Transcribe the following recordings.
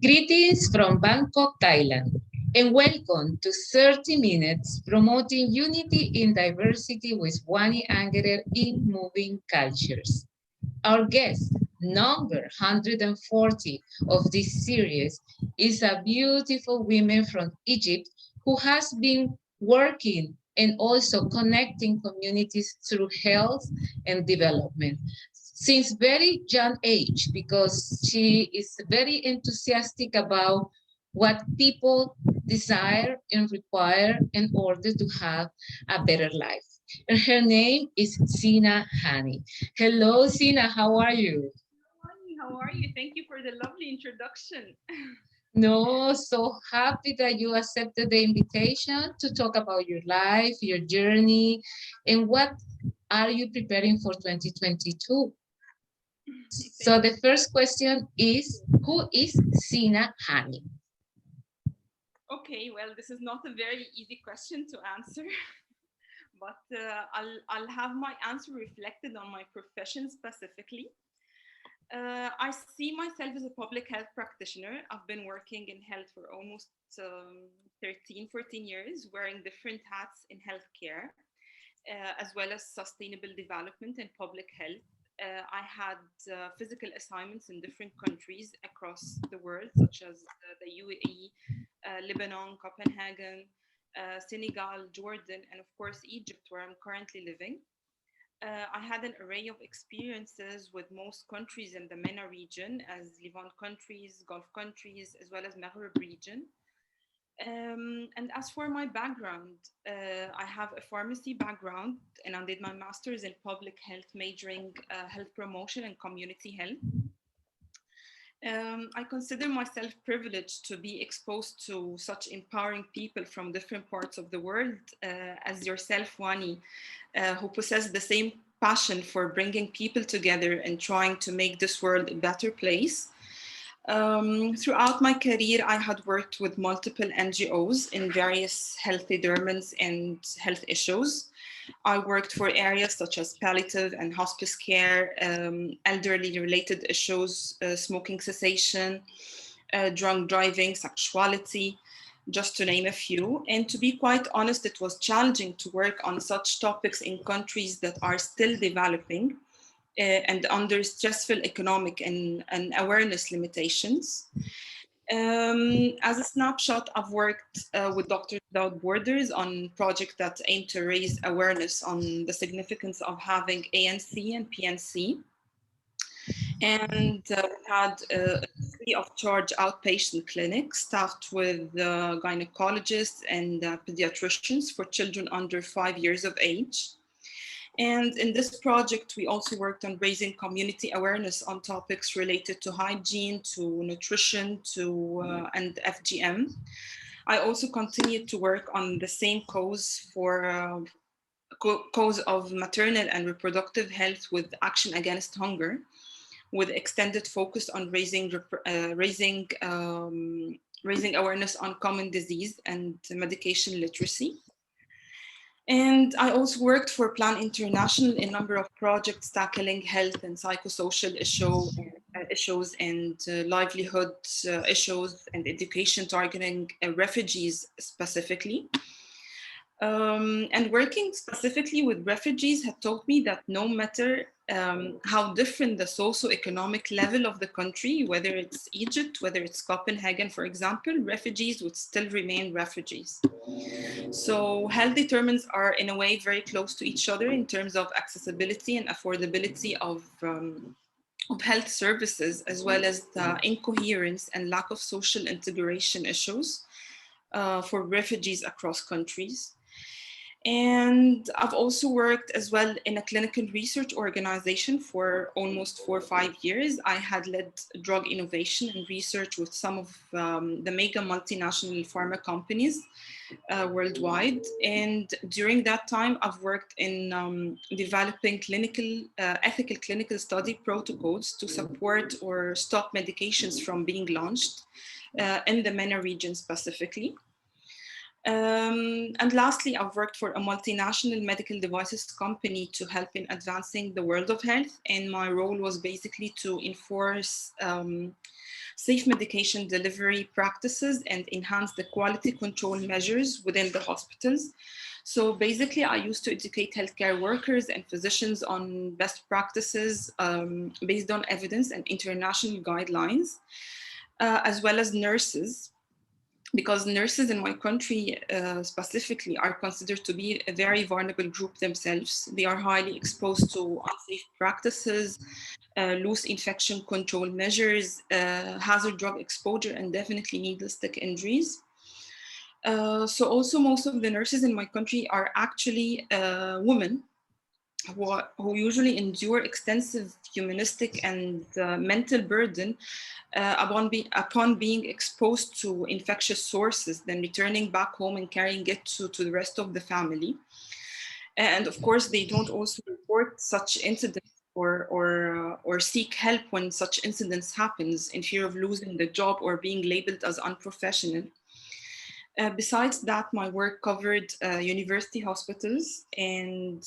Greetings from Bangkok, Thailand, and welcome to 30 Minutes Promoting Unity in Diversity with Wanayran Angerer in Moving Cultures. Our guest, number 140 of this series, is a beautiful woman from Egypt who has been working and also connecting communities through health and development since very young age, because she is very enthusiastic about what people desire and require in order to have a better life. And her name is Zina Hany. Hello, Zina, how are you? How are you? Thank you for the lovely introduction. No, so happy that you accepted the invitation to talk about your life, your journey, and what are you preparing for 2022? So the first question is, who is Zina Hany? Okay, well, this is not a very easy question to answer, but I'll have my answer reflected on my profession specifically. I see myself as a public health practitioner. I've been working in health for almost 14 years, wearing different hats in healthcare, as well as sustainable development and public health. I had physical assignments in different countries across the world, such as the UAE, Lebanon, Copenhagen, Senegal, Jordan, and of course Egypt, where I'm currently living. I had an array of experiences with most countries in the MENA region, as Levant countries, Gulf countries, as well as Maghreb region. And as for my background, I have a pharmacy background and I did my master's in public health, majoring health promotion and community health. I consider myself privileged to be exposed to such empowering people from different parts of the world, as yourself, Wani, who possess the same passion for bringing people together and trying to make this world a better place. Throughout my career, I had worked with multiple NGOs in various health determinants and health issues. I worked for areas such as palliative and hospice care, elderly related issues, smoking cessation, drunk driving, sexuality, just to name a few. And to be quite honest, it was challenging to work on such topics in countries that are still developing and under stressful economic and awareness limitations. As a snapshot, I've worked with Doctors Without Borders on projects that aim to raise awareness on the significance of having ANC and PNC. And we had a free of charge outpatient clinic staffed with gynecologists and pediatricians for children under 5 years of age. And in this project, we also worked on raising community awareness on topics related to hygiene, to nutrition, and FGM. I also continued to work on the same cause cause of maternal and reproductive health with Action Against Hunger, with extended focus on raising awareness on common disease and medication literacy. And I also worked for Plan International in a number of projects tackling health and psychosocial issues and livelihood issues and education targeting refugees specifically. And working specifically with refugees had taught me that no matter how different the socioeconomic level of the country, whether it's Egypt, whether it's Copenhagen, for example, refugees would still remain refugees. So health determinants are in a way very close to each other in terms of accessibility and affordability of health services, as well as the incoherence and lack of social integration issues for refugees across countries. And I've also worked as well in a clinical research organization for almost 4 or 5 years. I had led drug innovation and research with some of the mega multinational pharma companies worldwide. And during that time, I've worked in developing ethical clinical study protocols to support or stop medications from being launched in the MENA region specifically. And lastly, I've worked for a multinational medical devices company to help in advancing the world of health. And my role was basically to enforce safe medication delivery practices and enhance the quality control measures within the hospitals. So basically, I used to educate healthcare workers and physicians on best practices based on evidence and international guidelines, as well as nurses, because nurses in my country specifically are considered to be a very vulnerable group themselves. They are highly exposed to unsafe practices, loose infection control measures, hazard drug exposure, and definitely needless stick injuries. So also most of the nurses in my country are actually women who usually endure extensive humanistic and mental burden upon being exposed to infectious sources, then returning back home and carrying it to the rest of the family. And of course, they don't also report such incidents or seek help when such incidents happens in fear of losing the job or being labeled as unprofessional. Besides that, my work covered university hospitals, and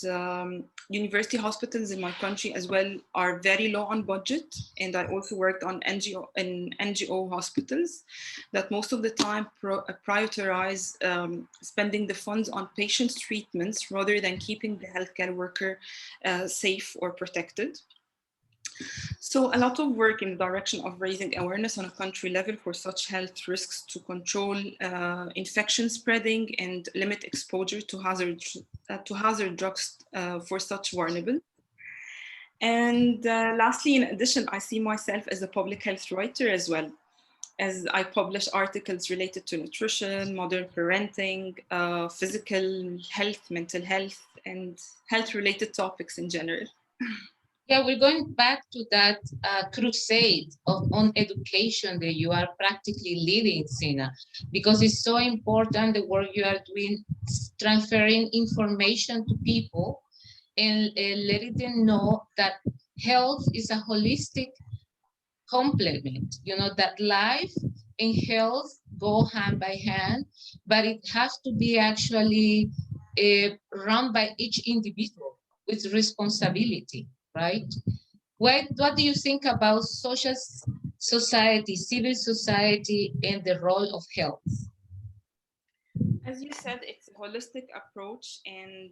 university hospitals in my country as well are very low on budget. And I also worked on NGO hospitals that most of the time prioritize spending the funds on patients' treatments rather than keeping the healthcare worker safe or protected. So a lot of work in the direction of raising awareness on a country level for such health risks to control infection spreading and limit exposure to hazard drugs for such vulnerable. And lastly, in addition, I see myself as a public health writer as well, as I publish articles related to nutrition, modern parenting, physical health, mental health, and health-related topics in general. Yeah, we're going back to that crusade on education that you are practically leading, Zina, because it's so important the work you are doing, transferring information to people and letting them know that health is a holistic complement, you know, that life and health go hand by hand, but it has to be actually run by each individual with responsibility, right? What do you think about social society, civil society, and the role of health? As you said, it's a holistic approach, and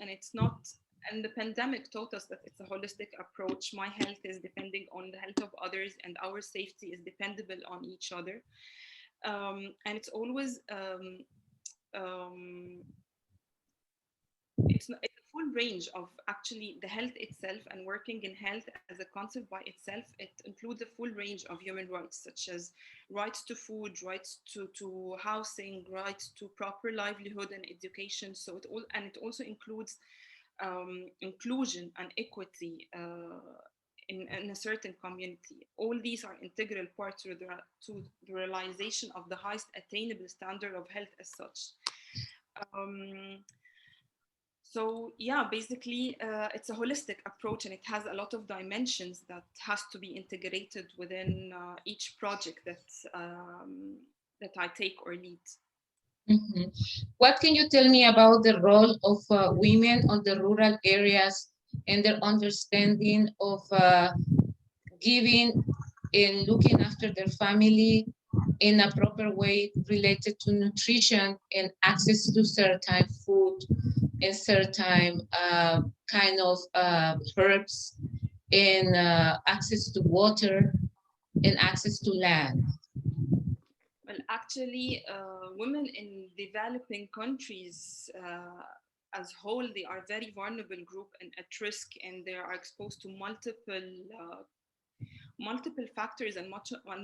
it's not. And the pandemic taught us that it's a holistic approach. My health is depending on the health of others, and our safety is dependable on each other. And it's always it's a full range of actually the health itself, and working in health as a concept by itself. It includes a full range of human rights, such as rights to food, rights to housing, rights to proper livelihood and education. So it also includes inclusion and equity in a certain community. All these are integral parts to the realization of the highest attainable standard of health as such. So yeah, basically it's a holistic approach, and it has a lot of dimensions that has to be integrated within each project that I take or lead. Mm-hmm. What can you tell me about the role of women on the rural areas and their understanding of giving and looking after their family in a proper way related to nutrition and access to certain food and certain kind of herbs and access to water and access to land? Well, actually, women in developing countries as whole, they are a very vulnerable group and at risk, and they are exposed to multiple factors and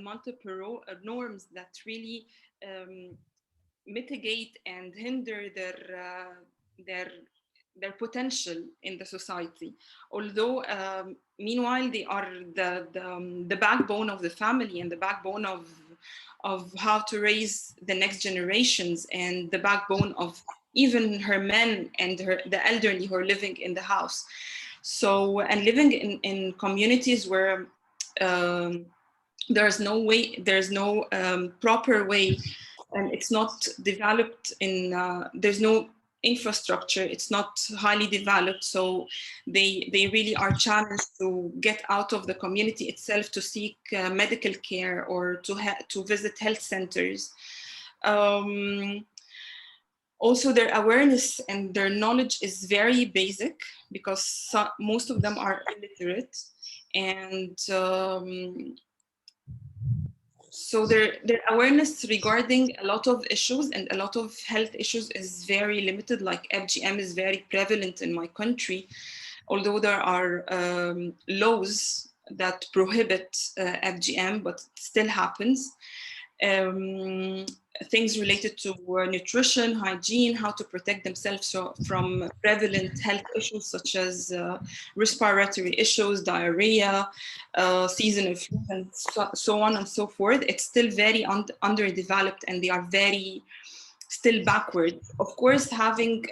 multiple norms that really mitigate and hinder their potential in the society. Although, meanwhile, they are the backbone of the family and the backbone of how to raise the next generations, and the backbone of even her men and the elderly who are living in the house. So, and living in communities where there's no proper way and it's not developed in, there's no infrastructure, it's not highly developed, so they really are challenged to get out of the community itself to seek medical care or to visit health centers. Also, their awareness and their knowledge is very basic because most of them are illiterate, and so their awareness regarding a lot of issues and a lot of health issues is very limited. Like FGM is very prevalent in my country, although there are laws that prohibit FGM, but it still happens. Things related to nutrition, hygiene, how to protect themselves from prevalent health issues such as respiratory issues, diarrhea, seasonal flu, and so on and so forth. It's still very underdeveloped, and they are very still backward. Of course, having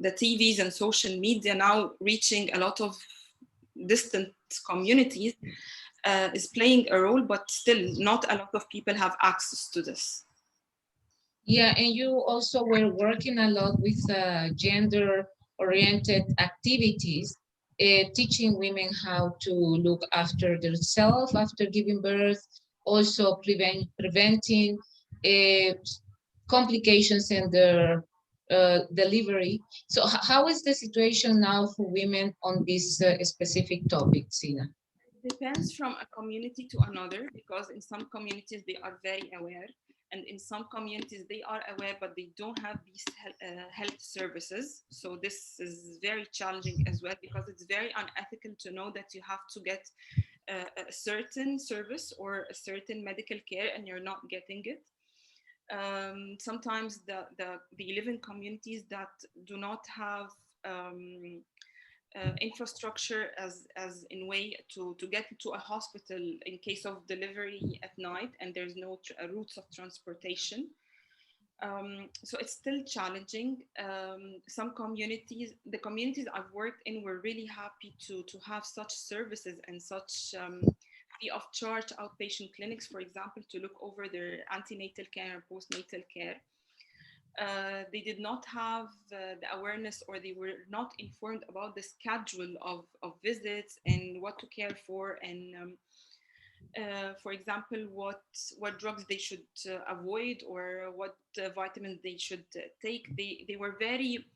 the TVs and social media now reaching a lot of distant communities is playing a role, but still not a lot of people have access to this. Yeah, and you also were working a lot with gender-oriented activities, teaching women how to look after themselves after giving birth, also preventing complications in their delivery. So how is the situation now for women on this specific topic, Zina? Depends from a community to another, because in some communities they are very aware, and in some communities they are aware but they don't have these health services. So this is very challenging as well, because it's very unethical to know that you have to get a certain service or a certain medical care and you're not getting it. Sometimes they live in communities that do not have infrastructure as in way to get to a hospital in case of delivery at night, and there's no routes of transportation. So it's still challenging. Some communities, the communities I've worked in, were really happy to have such services and such free of charge outpatient clinics, for example, to look over their antenatal care and postnatal care. They did not have the awareness, or they were not informed about the schedule of visits and what to care for, and for example, what drugs they should avoid, or what vitamins they should take. They were very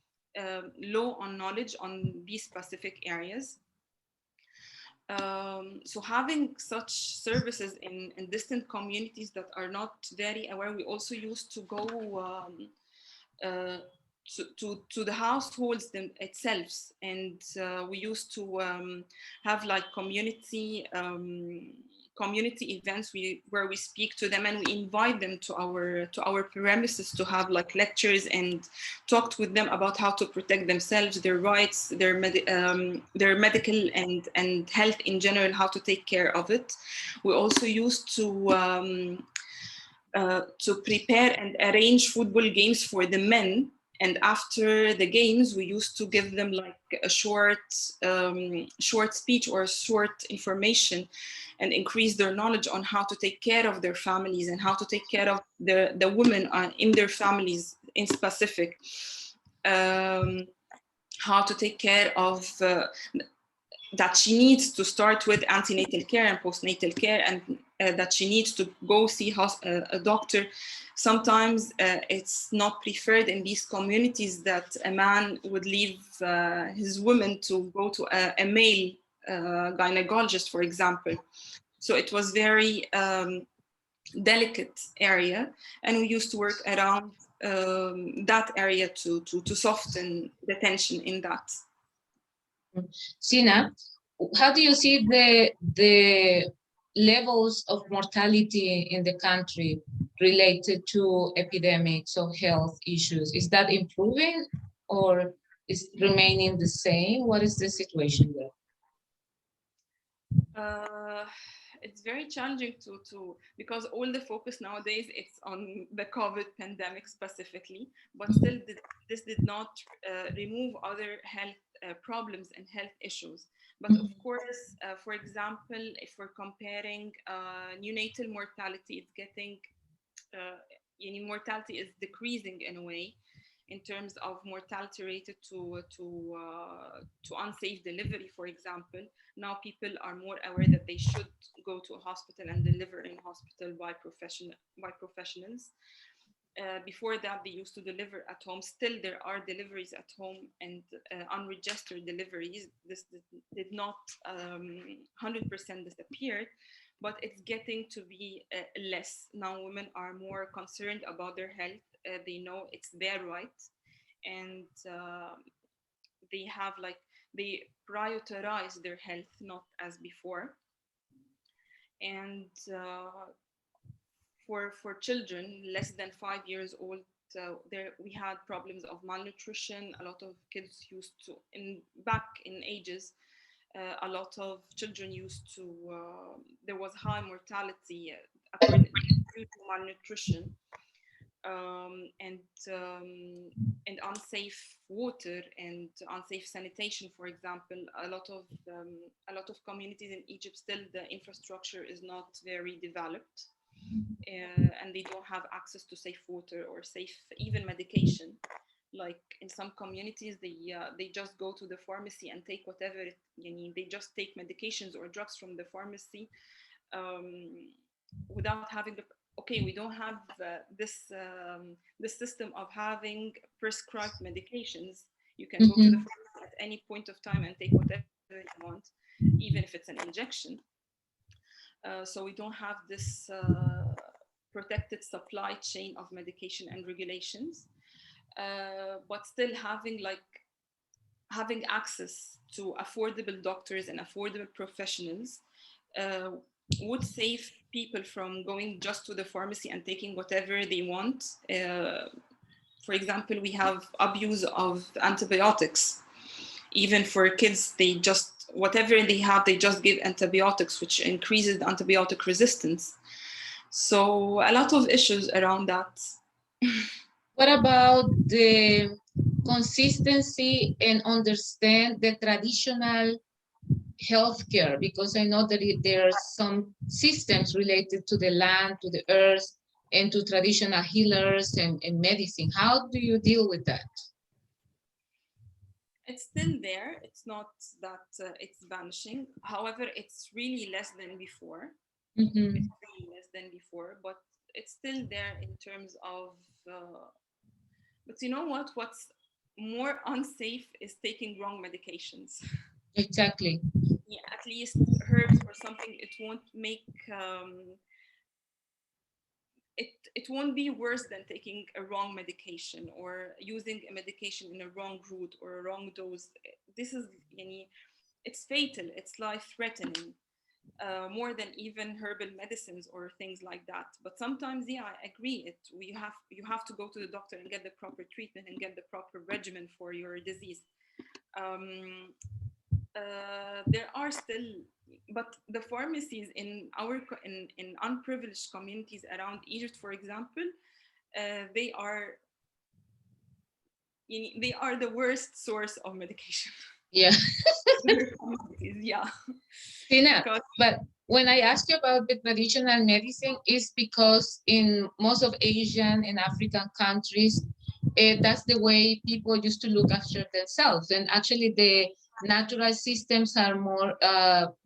low on knowledge on these specific areas. So having such services in distant communities that are not very aware, we also used to go to the households itself, and we used to have like community events where we speak to them, and we invite them to our premises to have like lectures and talked with them about how to protect themselves, their rights, their medical and health in general, how to take care of it. We also used to prepare and arrange football games for the men. And after the games, we used to give them like a short speech or short information, and increase their knowledge on how to take care of their families and how to take care of the women in their families in specific. How to take care of that she needs to start with antenatal care and postnatal care, and that she needs to go see a doctor. Sometimes it's not preferred in these communities that a man would leave his woman to go to a male gynecologist, for example. So it was very delicate area, and we used to work around that area to soften the tension in that. Zina, how do you see the levels of mortality in the country related to epidemics of health issues? Is that improving or is remaining the same? What is the situation there? It's very challenging to because all the focus nowadays it's on the COVID pandemic specifically, but still this did not remove other health problems and health issues. But of course, for example, if we're comparing neonatal mortality, it's getting mortality is decreasing in a way, in terms of mortality related to unsafe delivery, for example. Now people are more aware that they should go to a hospital and deliver in hospital by professionals. Before that, they used to deliver at home. Still, there are deliveries at home and unregistered deliveries. This did not 100% disappear, but it's getting to be less. Now women are more concerned about their health. They know it's their right, and they have like, they prioritize their health, not as before. And for children less than 5 years old, there we had problems of malnutrition. A lot of kids used to, back in ages, a lot of children used to, there was high mortality due to malnutrition, and unsafe water and unsafe sanitation, for example. A lot of communities in Egypt, still the infrastructure is not very developed, and they don't have access to safe water or safe even medication. Like in some communities, they just go to the pharmacy and take whatever they just take medications or drugs from the pharmacy, without having the, okay, we don't have this system of having prescribed medications. You can go to the pharmacy at any point of time and take whatever you want, even if it's an injection. So we don't have this protected supply chain of medication and regulations. But still having access to affordable doctors and affordable professionals would save people from going just to the pharmacy and taking whatever they want. For example, we have abuse of antibiotics. Even for kids, they just, whatever they have, they just give antibiotics, which increases the antibiotic resistance. So a lot of issues around that. What about the consistency and understand the traditional healthcare? Because I know that there are some systems related to the land, to the earth, and to traditional healers and medicine. How do you deal with that? It's still there. It's not that it's vanishing. However, it's really less than before. It's really less than before, but it's still there in terms of, but you know what? What's more unsafe is taking wrong medications. Exactly. Yeah, at least herbs or something, it won't make, it won't be worse than taking a wrong medication or using a medication in a wrong route or a wrong dose. This is, it's fatal, it's life-threatening, more than even herbal medicines or things like that. But sometimes, yeah, I agree, you have to go to the doctor and get the proper treatment and get the proper regimen for your disease. There are still, but the pharmacies in unprivileged communities around Egypt, for example, they are the worst source of medication. Yeah. Yeah. Zina, but when I ask you about the traditional medicine, it's because in most of Asian and African countries, that's the way people used to look after themselves. And actually the natural systems are more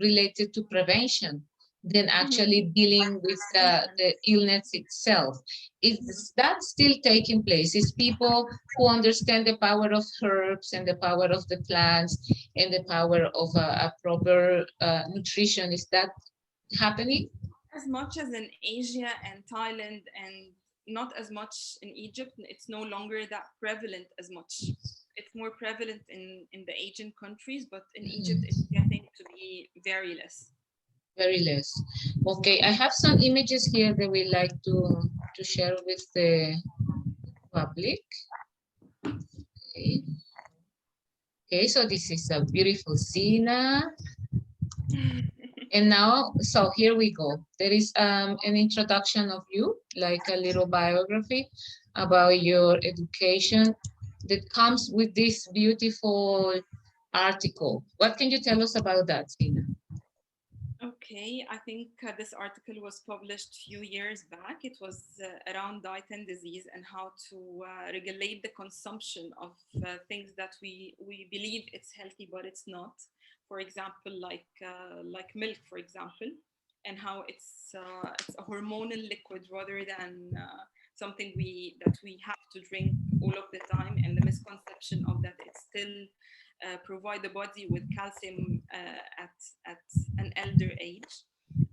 related to prevention than actually dealing with the illness itself. Is that still taking place? Is people who understand the power of herbs and the power of the plants and the power of a proper nutrition, is that happening? As much as in Asia and Thailand, and not as much in Egypt. It's no longer that prevalent as much. It's more prevalent in the Asian countries, but in Egypt it's getting to be very less. Very less. Okay, I have some images here that we like to share with the public. Okay. Okay, so this is a beautiful Zina. And now, so here we go. There is an introduction of you, like a little biography about your education that comes with this beautiful article. What can you tell us about that, Zina? Okay, I think this article was published a few years back. It was around diet and disease and how to regulate the consumption of things that we believe it's healthy, but it's not. For example, like milk, for example, and how it's a hormonal liquid rather than something that we have to drink all of the time, and the misconception of that it still provide the body with calcium at an elder age.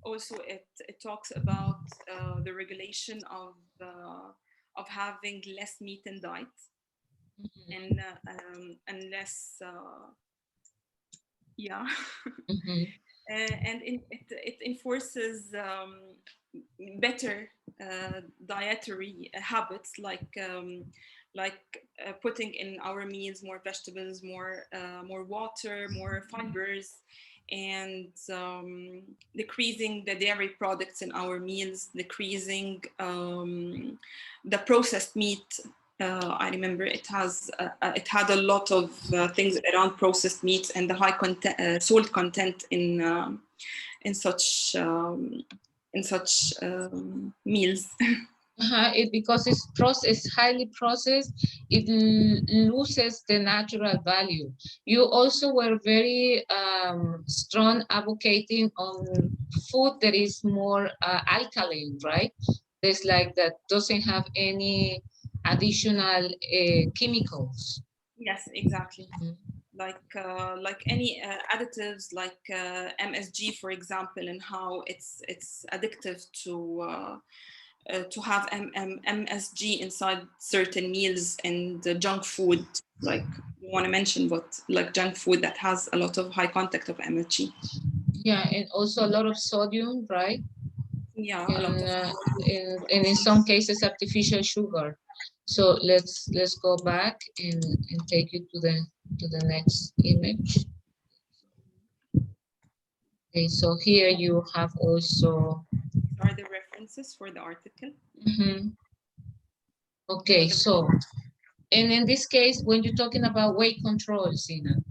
Also, it talks about the regulation of having less meat in diet, and less yeah. And it enforces better dietary habits, like putting in our meals more vegetables, more water, more fibers, and decreasing the dairy products in our meals, decreasing the processed meat. I remember it had a lot of things around processed meats and the high salt content in such meals. Because it's highly processed, it loses the natural value. You also were very strong advocating on food that is more alkaline, right? There's like that doesn't have any additional chemicals. Yes, exactly. Like any additives, like MSG, for example, and how it's addictive to have MSG inside certain meals, and junk food, like you want to mention, but like junk food that has a lot of high content of MSG. Yeah, and also a lot of sodium, right? Yeah, and, a lot of and in some cases artificial sugar. So let's go back and take you to the next image. Okay, so here you have also are the references for the article. Okay, so and in this case, when you're talking about weight control, Zina,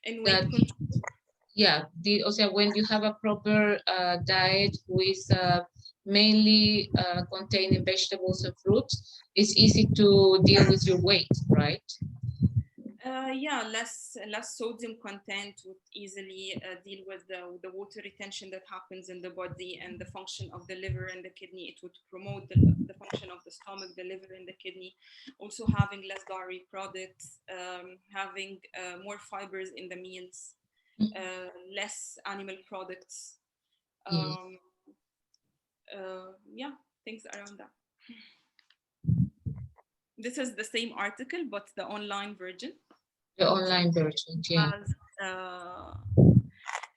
in weight control, yeah, also when you have a proper diet with mainly containing vegetables and fruits, it's easy to deal with your weight, right? Yeah, less sodium content would easily deal with the water retention that happens in the body and the function of the liver and the kidney. It would promote the function of the stomach, the liver, and the kidney. Also, having less dairy products, having more fibers in the meals, less animal products. Yeah, things around that. This is the same article, but the online version. The online version, yeah.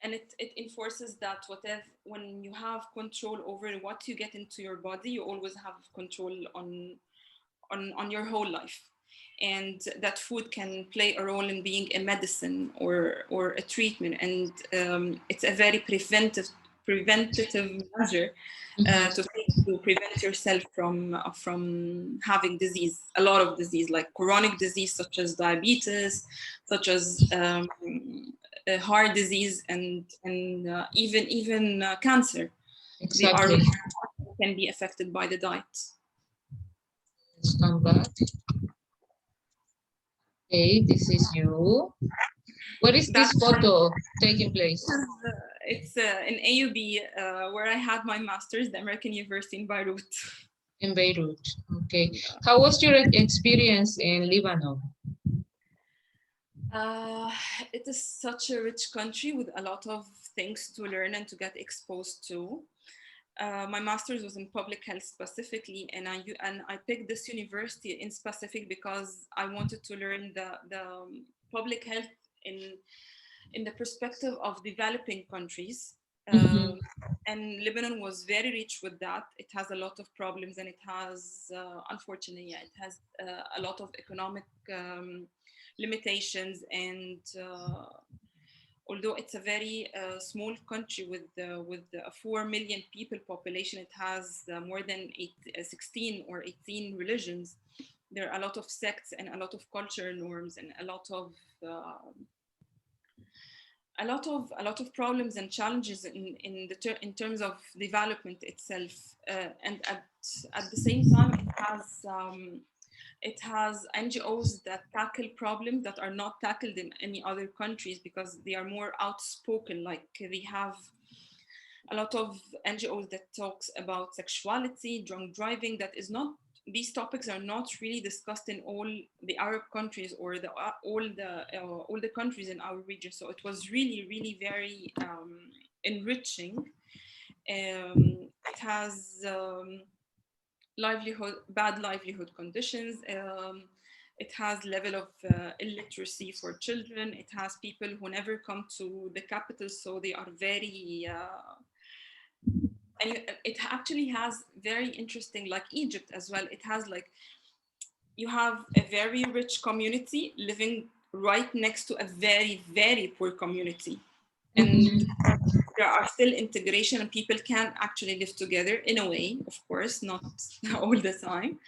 And it enforces that when you have control over what you get into your body, you always have control on your whole life, and that food can play a role in being a medicine or a treatment, and it's a very preventative measure to prevent yourself from having disease, a lot of disease, like chronic disease such as diabetes, such as heart disease, and even cancer. Exactly. Can be affected by the diet. Let's come back. Okay, this is you. Where is this photo taking place? It's in AUB, where I had my master's, the American University in Beirut. In Beirut, okay. How was your experience in Lebanon? It is such a rich country with a lot of things to learn and to get exposed to. My master's was in public health specifically, and I picked this university in specific because I wanted to learn the public health in the perspective of developing countries. And Lebanon was very rich with that. It has a lot of problems, and it has, unfortunately, it has a lot of economic limitations, and although it's a very small country with a 4 million people population, it has more than 16 or 18 religions. There are a lot of sects and a lot of cultural norms and a lot of a lot of problems and challenges in terms of development itself, and at the same time it has NGOs that tackle problems that are not tackled in any other countries because they are more outspoken. Like they have a lot of NGOs that talks about sexuality, drunk driving. That is not, these topics are not really discussed in all the Arab countries or all the countries in our region. So it was really very enriching. It has bad livelihood conditions. It has level of illiteracy for children. It has people who never come to the capital, so they are very and it actually has very interesting, like Egypt as well. It has like, you have a very rich community living right next to a very poor community, and there are still integration and people can actually live together in a way, of course, not all the time.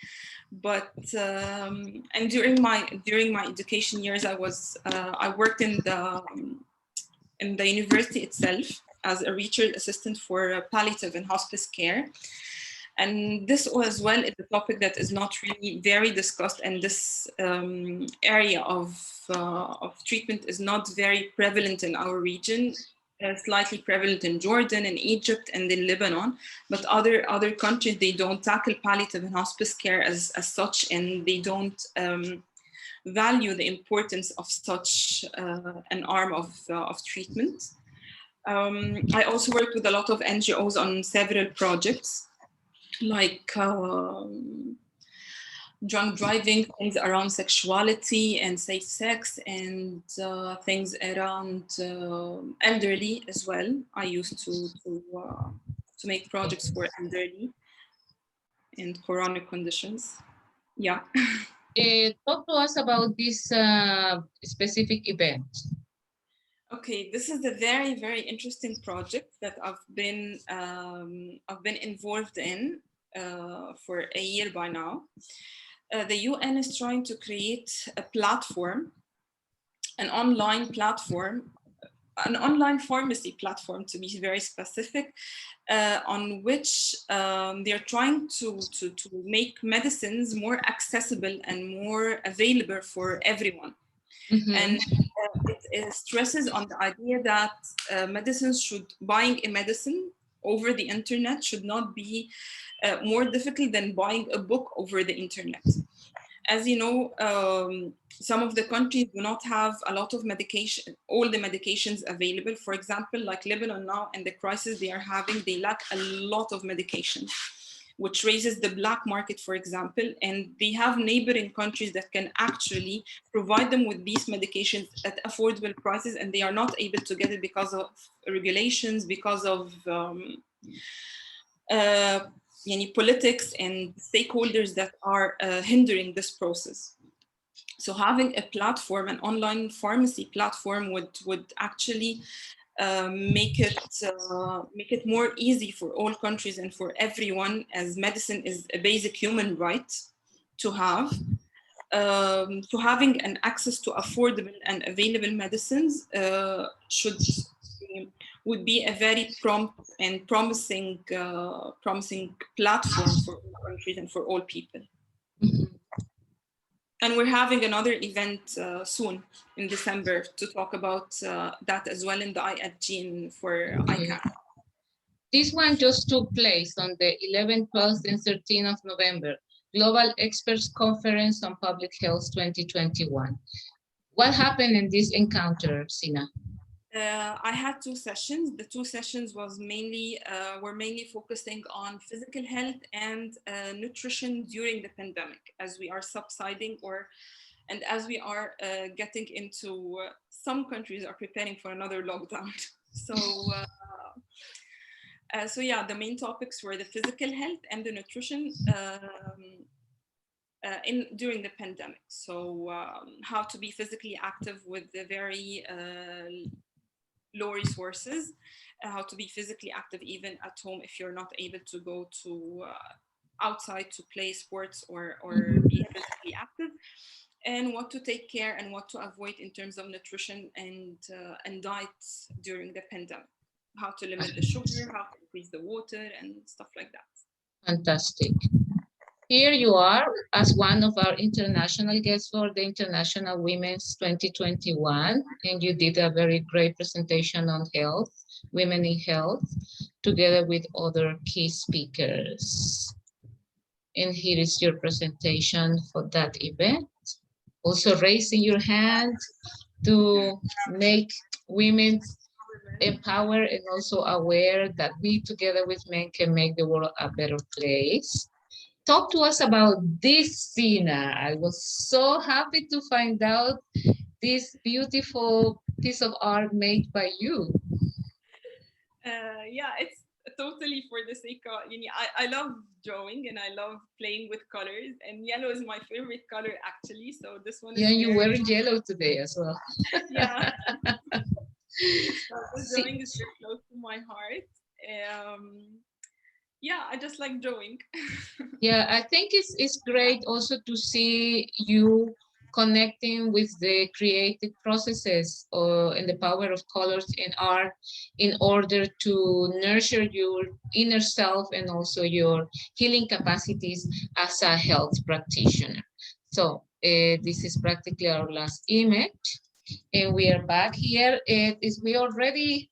But and during my education years, I worked in the university itself as a research assistant for palliative and hospice care. And this as well is a topic that is not really very discussed, and this area of treatment is not very prevalent in our region. Slightly prevalent in Jordan and Egypt and in Lebanon, but other countries, they don't tackle palliative and hospice care as such, and they don't value the importance of such an arm of treatment. I also worked with a lot of NGOs on several projects, like drunk driving, things around sexuality and safe sex, and things around elderly as well. I used to make projects for elderly and chronic conditions. Yeah. Talk to us about this specific event. Okay, this is a very interesting project that I've been involved in for a year by now. The UN is trying to create a platform, an online platform, an online pharmacy platform, to be very specific, on which they're trying to make medicines more accessible and more available for everyone. And it stresses on the idea that buying a medicine over the internet should not be more difficult than buying a book over the internet. As you know, some of the countries do not have a lot of medication, all the medications available. For example, like Lebanon now, and the crisis they are having, they lack a lot of medication, which raises the black market, for example, and they have neighboring countries that can actually provide them with these medications at affordable prices, and they are not able to get it because of regulations, because of politics and stakeholders that are hindering this process. So having a platform, an online pharmacy platform, would actually make it more easy for all countries and for everyone, as medicine is a basic human right to have. So having an access to affordable and available medicines would be a very prompt and promising platform for all countries and for all people. And we're having another event soon in December to talk about that as well in the IFG for ICANN. This one just took place on the 11th, 12th, and 13th of November, Global Experts Conference on Public Health 2021. What happened in this encounter, Zina? I had two sessions. The two sessions were mainly focusing on physical health and nutrition during the pandemic, as we are subsiding, and as we are getting into, some countries are preparing for another lockdown. So yeah, the main topics were the physical health and the nutrition during the pandemic. So how to be physically active with the very low resources, how to be physically active even at home if you're not able to go to outside to play sports or be physically active, and what to take care and what to avoid in terms of nutrition and diet during the pandemic. How to limit the sugar, how to increase the water, and stuff like that. Fantastic. Here you are as one of our international guests for the International Women's 2021, and you did a very great presentation on health, women in health, together with other key speakers. And here is your presentation for that event. Also raising your hand to make women empowered and also aware that we together with men can make the world a better place. Talk to us about this, Zina. I was so happy to find out this beautiful piece of art made by you. Yeah, it's totally for the sake of, I love drawing and I love playing with colors, and yellow is my favorite color actually. So this one is Yeah, you wear yellow today as well. Yeah. So this drawing is very close to my heart. Yeah, I just like drawing. Yeah, I think it's great also to see you connecting with the creative processes and the power of colors in art in order to nurture your inner self and also your healing capacities as a health practitioner. So this is practically our last image, and we are back here. We already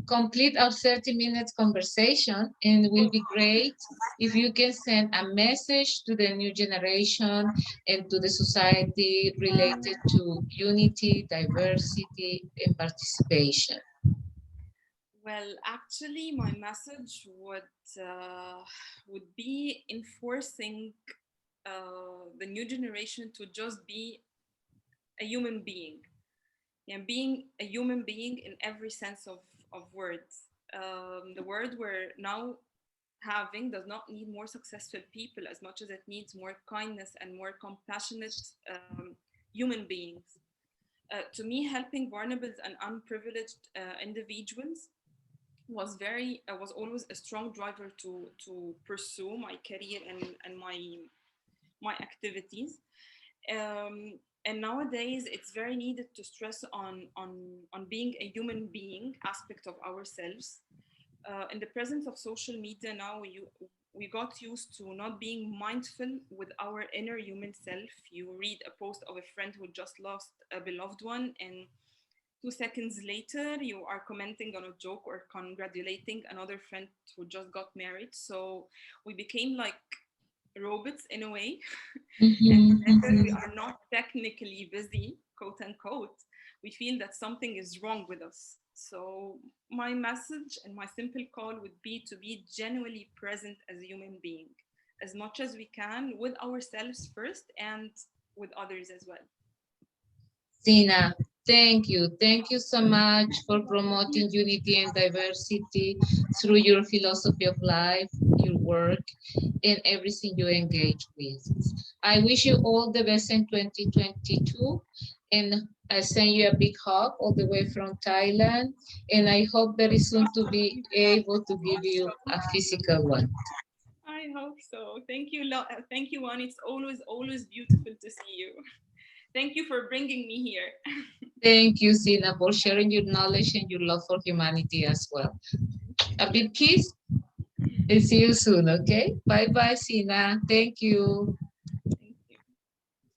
complete our 30 minutes conversation, and it will be great if you can send a message to the new generation and to the society related to unity, diversity, and participation. Well, actually, my message would be enforcing the new generation to just be a human being, and being a human being in every sense of words. The word we're now having does not need more successful people as much as it needs more kindness and more compassionate human beings. To me, helping vulnerable and unprivileged individuals was always a strong driver to pursue my career and my activities. And nowadays, it's very needed to stress on being a human being aspect of ourselves. In the presence of social media now, we got used to not being mindful with our inner human self. You read a post of a friend who just lost a beloved one, and 2 seconds later, you are commenting on a joke or congratulating another friend who just got married. So we became like robots in a way. And whenever we are not technically busy, quote unquote, we feel that something is wrong with us. So my message and my simple call would be to be genuinely present as a human being as much as we can, with ourselves first and with others as well. Zina, thank you. Thank you so much for promoting unity and diversity through your philosophy of life, your work, and everything you engage with. I wish you all the best in 2022, and I send you a big hug all the way from Thailand, and I hope very soon to be able to give you a physical one. I hope so. Thank you. Thank you, Juan. It's always beautiful to see you. Thank you for bringing me here. Thank you, Zina, for sharing your knowledge and your love for humanity as well. A big kiss and see you soon, okay? Bye-bye, Zina. Thank you.